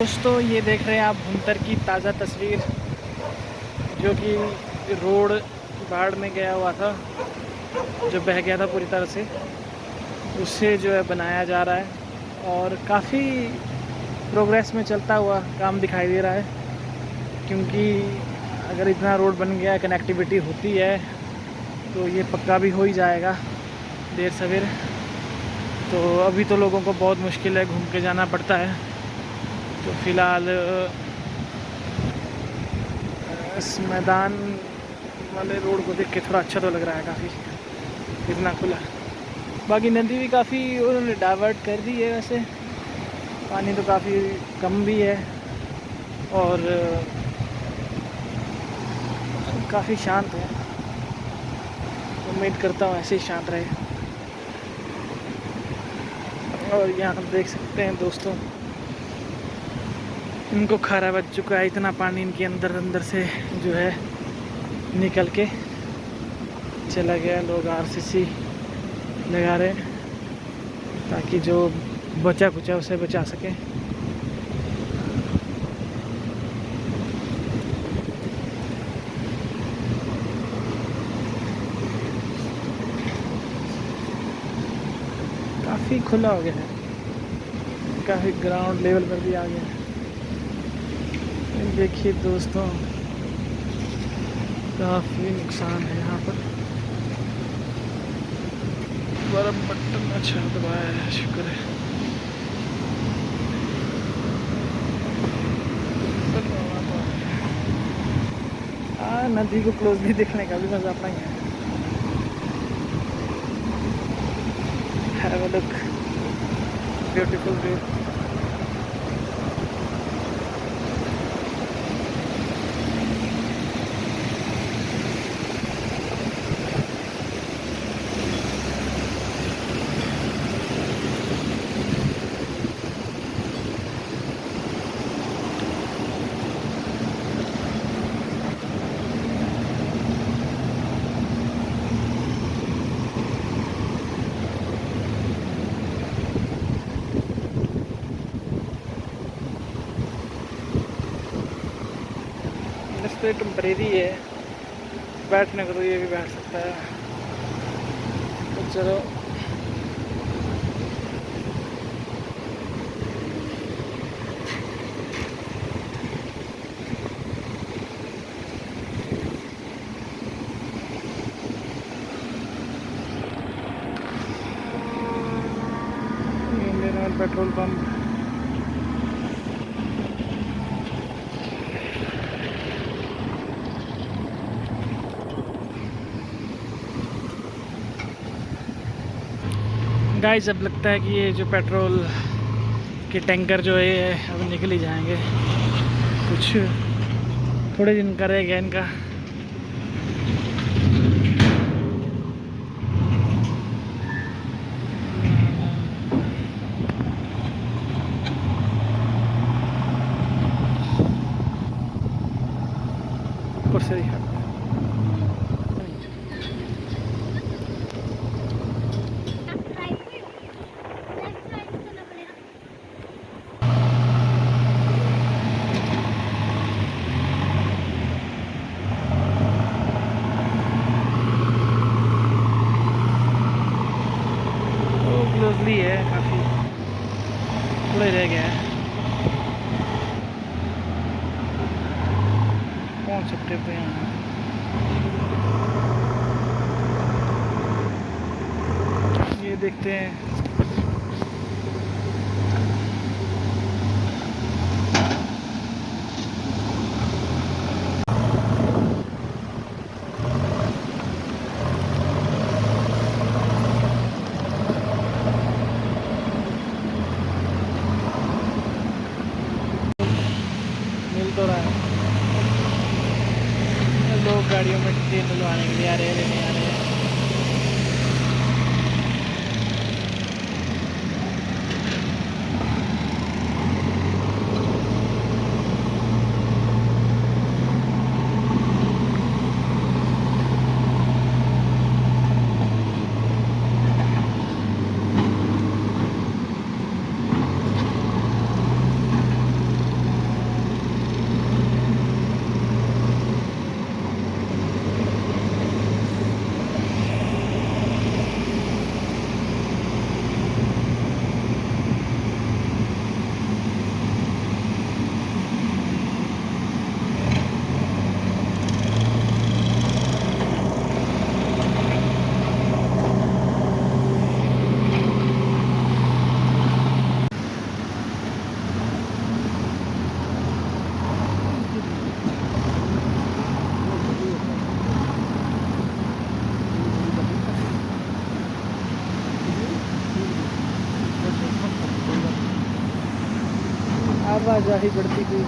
दोस्तों ये देख रहे हैं आप भुंतर की ताज़ा तस्वीर, जो कि रोड बाढ़ में गया हुआ था, जो बह गया था पूरी तरह से, उससे जो है बनाया जा रहा है और काफ़ी प्रोग्रेस में चलता हुआ काम दिखाई दे रहा है। क्योंकि अगर इतना रोड बन गया, कनेक्टिविटी होती है तो ये पक्का भी हो ही जाएगा देर सवेर। तो अभी तो लोगों को बहुत मुश्किल है, घूम के जाना पड़ता है। तो फ़िलहाल इस मैदान वाले रोड को देख के थोड़ा अच्छा तो लग रहा है काफ़ी, इतना खुला। बाकी नदी भी काफ़ी उन्होंने डाइवर्ट कर दी है, वैसे पानी तो काफ़ी कम भी है और काफ़ी शांत है। उम्मीद करता हूँ ऐसे ही शांत रहे। और यहाँ हम देख सकते हैं दोस्तों, इनको खारा बच चुका है, इतना पानी इनके अंदर से जो है निकल के चला गया। लोग आरसीसी लगा रहे हैं ताकि जो बचा कुचा उसे बचा सके। काफ़ी खुला हो गया है, काफ़ी ग्राउंड लेवल पर भी आ गया है। देखिए दोस्तों, काफ़ी नुकसान है यहाँ पर। बड़ा बटन अच्छा दबाया है, शुक्र है। हाँ, नदी को क्लोजली देखने का भी मज़ा अपना ही है। Have a look, beautiful view. तो टेम्परेरी है, बैठने को तो ये भी बैठ सकता है। तो चलो Indian oil petrol pump. Guys, अब लगता है कि ये जो पेट्रोल के टैंकर जो है अब निकल ही जाएंगे। कुछ थोड़े दिन का रह गया इनका। ऊपर से दिखा क्लोजली है, काफ़ी थोड़े रह गया है। पहुँच सकते पे यहाँ ये देखते हैं। मिल तो रहा है, लोग गाड़ियों में तेल डलवाने के लिए आ रहे हैं, लेने आ रहे हैं। आवाजाही बढ़ती हुई